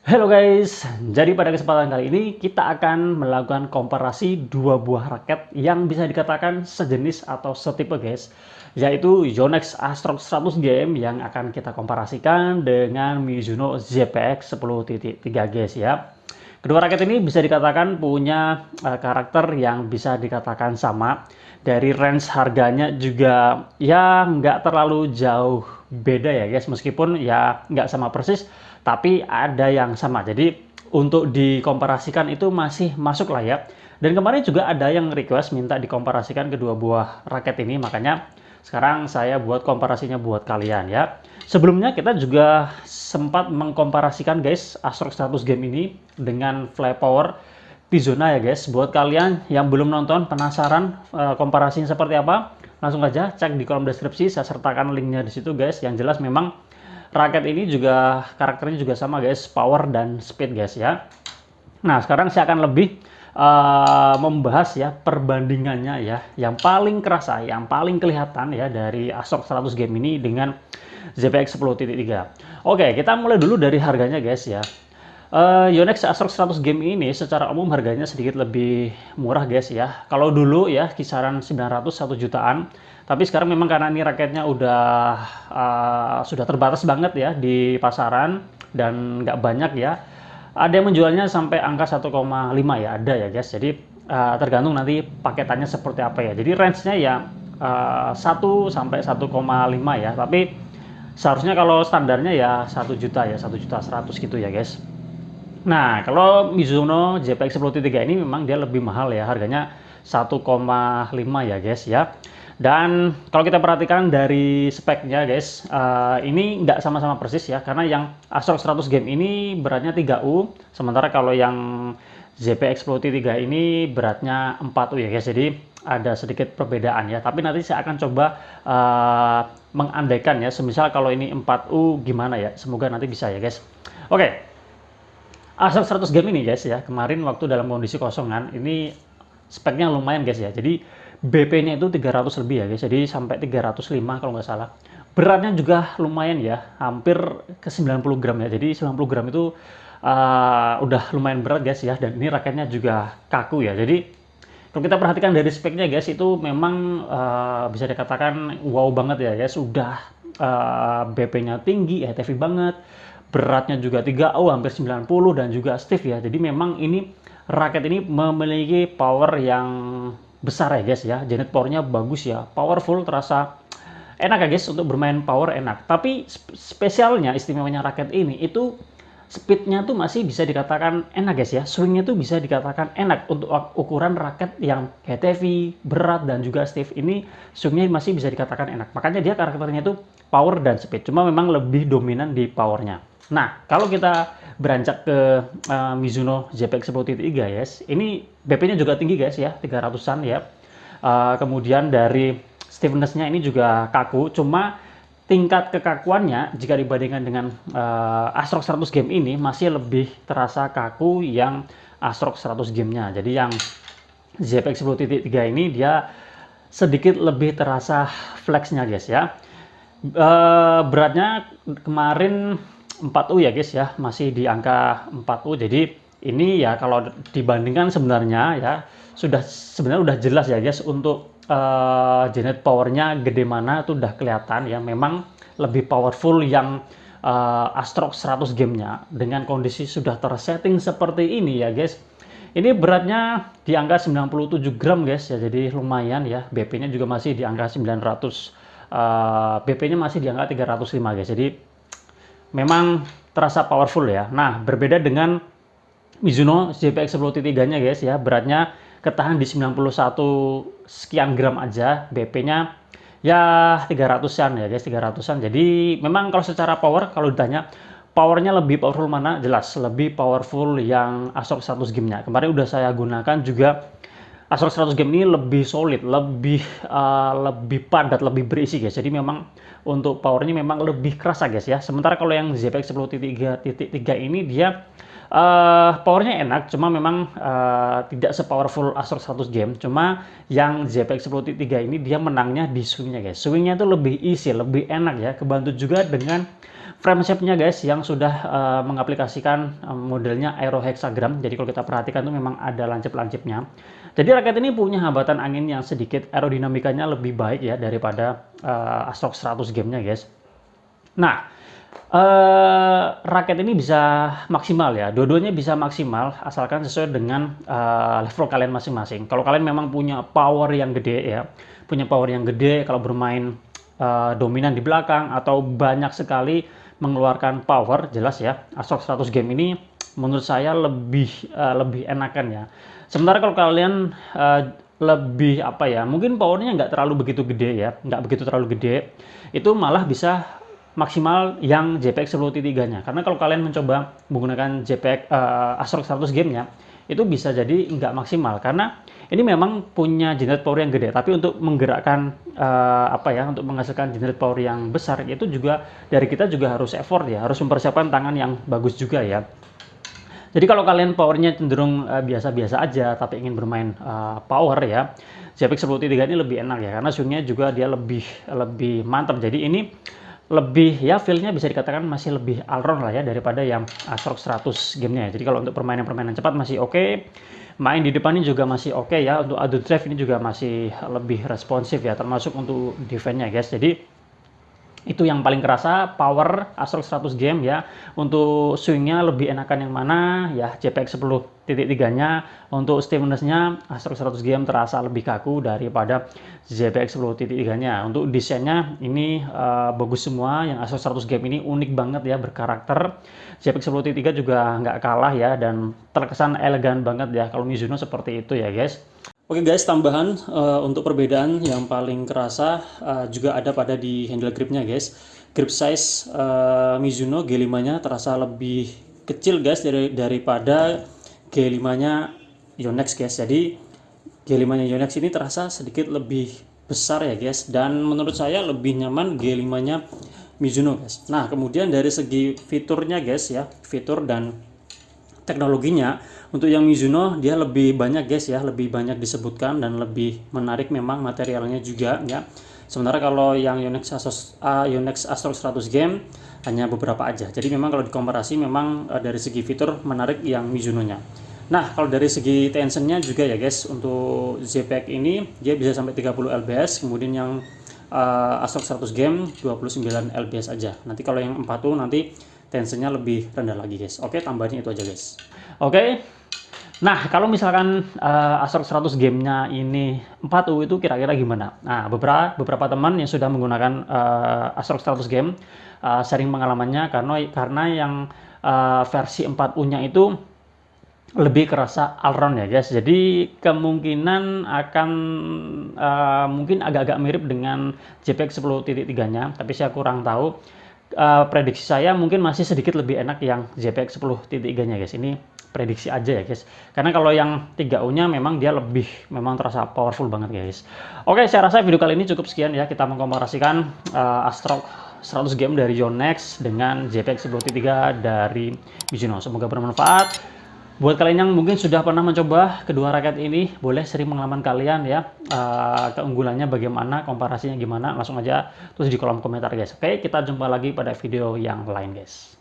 Halo guys, jadi pada kesempatan kali ini kita akan melakukan komparasi dua buah raket yang bisa dikatakan sejenis atau setipe guys, yaitu Yonex Astrox 100 Game yang akan kita komparasikan dengan Mizuno ZPX 10.3 guys ya. Kedua raket ini bisa dikatakan punya karakter yang bisa dikatakan sama. Dari range harganya juga ya nggak terlalu jauh beda ya guys, meskipun ya nggak sama persis, tapi ada yang sama. Jadi untuk dikomparasikan itu masih masuk lah ya. Dan kemarin juga ada yang request minta dikomparasikan kedua buah raket ini, makanya sekarang saya buat komparasinya buat kalian ya. Sebelumnya kita juga sempat mengkomparasikan guys Astrox 100 Game ini dengan Fly Power Pizona ya guys. Buat kalian yang belum nonton, penasaran komparasinya seperti apa, langsung aja cek di kolom deskripsi, saya sertakan linknya di situ guys. Yang jelas memang raket ini juga karakternya juga sama guys, power dan speed guys ya. Nah sekarang saya akan lebih membahas ya perbandingannya ya, yang paling kerasa, yang paling kelihatan ya dari Astrox 100 Game ini dengan ZPX 10.3. Oke, kita mulai dulu dari harganya guys ya. Yonex Astrox 100 Game ini secara umum harganya sedikit lebih murah guys ya. Kalau dulu ya kisaran 900 1 jutaan, tapi sekarang memang karena ini raketnya sudah terbatas banget ya di pasaran dan nggak banyak ya. Ada yang menjualnya sampai angka 1,5 ya, ada ya guys. Jadi tergantung nanti paketannya seperti apa ya. Jadi range-nya ya 1 sampai 1,5 ya. Tapi seharusnya kalau standarnya ya 1 juta ya, 1.100.000 gitu ya guys. Nah, kalau Mizuno JPX 10.3 ini memang dia lebih mahal ya, harganya 1,5 ya guys ya. Dan kalau kita perhatikan dari speknya guys, ini nggak sama-sama persis ya, karena yang Astrox 100 Game ini beratnya 3U, sementara kalau yang ZPX 10.3 ini beratnya 4U ya guys. Jadi ada sedikit perbedaan ya, tapi nanti saya akan coba mengandaikan ya, semisal kalau ini 4U gimana ya, semoga nanti bisa ya guys. Oke. Astrox 100 Game ini guys ya, kemarin waktu dalam kondisi kosongan, ini speknya lumayan guys ya. Jadi BP-nya itu 300 lebih ya guys, jadi sampai 305 kalau nggak salah. Beratnya juga lumayan ya, hampir ke 90 gram ya. Jadi 90 gram itu udah lumayan berat guys ya, dan ini raketnya juga kaku ya. Jadi kalau kita perhatikan dari speknya guys, itu memang bisa dikatakan wow banget ya guys. Udah BP-nya tinggi, heavy banget, beratnya juga 3U hampir 90 dan juga stiff ya. Jadi memang ini raket ini memiliki power yang besar ya guys ya. Janet powernya bagus ya, powerful, terasa enak ya guys untuk bermain power, enak. Tapi spesialnya, istimewanya raket ini itu speednya tuh masih bisa dikatakan enak guys ya. Swingnya tuh bisa dikatakan enak untuk ukuran raket yang heavy, berat dan juga stiff. Ini swingnya masih bisa dikatakan enak, makanya dia karakternya itu power dan speed, cuma memang lebih dominan di powernya. Nah, kalau kita beranjak ke Mizuno ZPX 10.3 guys, ini BP-nya juga tinggi guys ya, 300-an ya. Kemudian dari stiffness-nya ini juga kaku, cuma tingkat kekakuannya jika dibandingkan dengan Astrox 100 Game ini masih lebih terasa kaku yang Astrox 100 Game-nya. Jadi yang ZPX 10.3 ini dia sedikit lebih terasa flex-nya guys ya. Beratnya kemarin 4U ya guys ya, masih di angka 4U. Jadi ini ya kalau dibandingkan sebenarnya ya sebenarnya udah jelas ya guys, untuk Janet powernya gede mana itu udah kelihatan ya. Memang lebih powerful yang Astrox 100 Game-nya dengan kondisi sudah tersetting seperti ini ya guys. Ini beratnya di angka 97 gram guys ya, jadi lumayan ya. BP-nya juga masih di angka 900, BP-nya masih di angka 305 guys. Jadi memang terasa powerful ya. Nah, berbeda dengan Mizuno ZPX 10.3-nya guys ya, beratnya ketahan di 91 sekian gram aja, BP-nya ya 300-an ya guys, 300-an. Jadi memang kalau secara power, kalau ditanya powernya lebih powerful mana, jelas lebih powerful yang Astrox 100 Game-nya. Kemarin udah saya gunakan juga. Astrox 100 Game ini lebih solid, lebih padat, lebih berisi guys. Jadi memang untuk powernya memang lebih kerasa guys ya. Sementara kalau yang ZPX 10.3 ini dia powernya enak, cuma memang tidak sepowerful Astrox 100 Game. Cuma yang ZPX 10.3 ini dia menangnya di swingnya guys. Swingnya itu lebih easy, lebih enak ya. Kebantu juga dengan frame shape-nya guys yang sudah mengaplikasikan modelnya aero hexagram. Jadi kalau kita perhatikan tuh memang ada lancip-lancipnya. Jadi raket ini punya hambatan angin yang sedikit, aerodinamikanya lebih baik ya daripada Astrox 100 game-nya guys. Nah, raket ini bisa maksimal ya, dua-duanya bisa maksimal asalkan sesuai dengan level kalian masing-masing. Kalau kalian memang punya power yang gede ya, kalau bermain dominan di belakang atau banyak sekali mengeluarkan power, jelas ya, Astrox 100 game ini menurut saya lebih enakan ya. Sementara kalau kalian lebih apa ya, mungkin powernya nggak terlalu begitu gede ya, itu malah bisa maksimal yang JPX 10.3-nya. Karena kalau kalian mencoba menggunakan JPX Astrox 100 game-nya, itu bisa jadi nggak maksimal karena ini memang punya generate power yang gede, tapi untuk menggerakkan untuk menghasilkan generate power yang besar itu juga dari kita juga harus effort ya, harus mempersiapkan tangan yang bagus juga ya. Jadi kalau kalian powernya cenderung biasa-biasa aja tapi ingin bermain power ya, JPX 10.3 ini lebih enak ya karena swingnya juga dia lebih mantap. Jadi ini lebih ya, feel-nya bisa dikatakan masih lebih all-round lah ya daripada yang Astrox 100 game-nya. Jadi kalau untuk permainan-permainan cepat masih oke, main di depan ini juga masih oke ya, untuk adu drive ini juga masih lebih responsif ya, termasuk untuk defense-nya guys. Jadi itu yang paling kerasa power Astrox 100 game ya. Untuk swingnya lebih enakan yang mana ya, JPX 10.3-nya. Untuk stiffness-nya Astrox 100 game terasa lebih kaku daripada JPX 10.3-nya. Untuk desainnya ini bagus semua, yang Astrox 100 game ini unik banget ya, berkarakter. JPX 10.3 juga nggak kalah ya, dan terkesan elegan banget ya kalau Mizuno seperti itu ya guys. Oke guys, tambahan untuk perbedaan yang paling kerasa juga ada pada di handle gripnya guys. Grip size Mizuno G5-nya terasa lebih kecil guys daripada G5-nya Yonex guys. Jadi G5-nya Yonex ini terasa sedikit lebih besar ya guys, dan menurut saya lebih nyaman G5-nya Mizuno guys. Nah, kemudian dari segi fiturnya guys ya, fitur dan teknologinya, untuk yang Mizuno dia lebih banyak guys ya, lebih banyak disebutkan dan lebih menarik memang materialnya juga ya. Sementara kalau yang Yonex Astrox 100 game hanya beberapa aja. Jadi memang kalau dikomparasi memang dari segi fitur menarik yang Mizuno-nya. Nah, kalau dari segi tensionnya juga ya guys, untuk ZPX ini dia bisa sampai 30 lbs, kemudian yang Astrox 100 game 29 lbs aja. Nanti kalau yang 40 nanti tensinya lebih rendah lagi guys. Oke, tambahannya itu aja guys. Oke. Nah, kalau misalkan Astrox 100 game-nya ini 4U itu kira-kira gimana? Nah, beberapa teman yang sudah menggunakan Astrox 100 game sharing pengalamannya, karena yang versi 4U-nya itu lebih kerasa all-round ya guys. Jadi kemungkinan akan mungkin agak-agak mirip dengan JPX 10.3-nya, tapi saya kurang tahu. Prediksi saya mungkin masih sedikit lebih enak yang JPX 10.3-nya guys. Ini prediksi aja ya guys, karena kalau yang 3U-nya memang dia memang terasa powerful banget guys. Oke, saya rasa video kali ini cukup sekian ya, kita mengkomparasikan Astrox 100 game dari Yonex dengan JPX 10.3 dari Mizuno. Semoga bermanfaat. Buat kalian yang mungkin sudah pernah mencoba kedua raket ini, boleh sharing pengalaman kalian ya, keunggulannya bagaimana, komparasinya gimana, langsung aja tulis di kolom komentar guys. Oke, kita jumpa lagi pada video yang lain guys.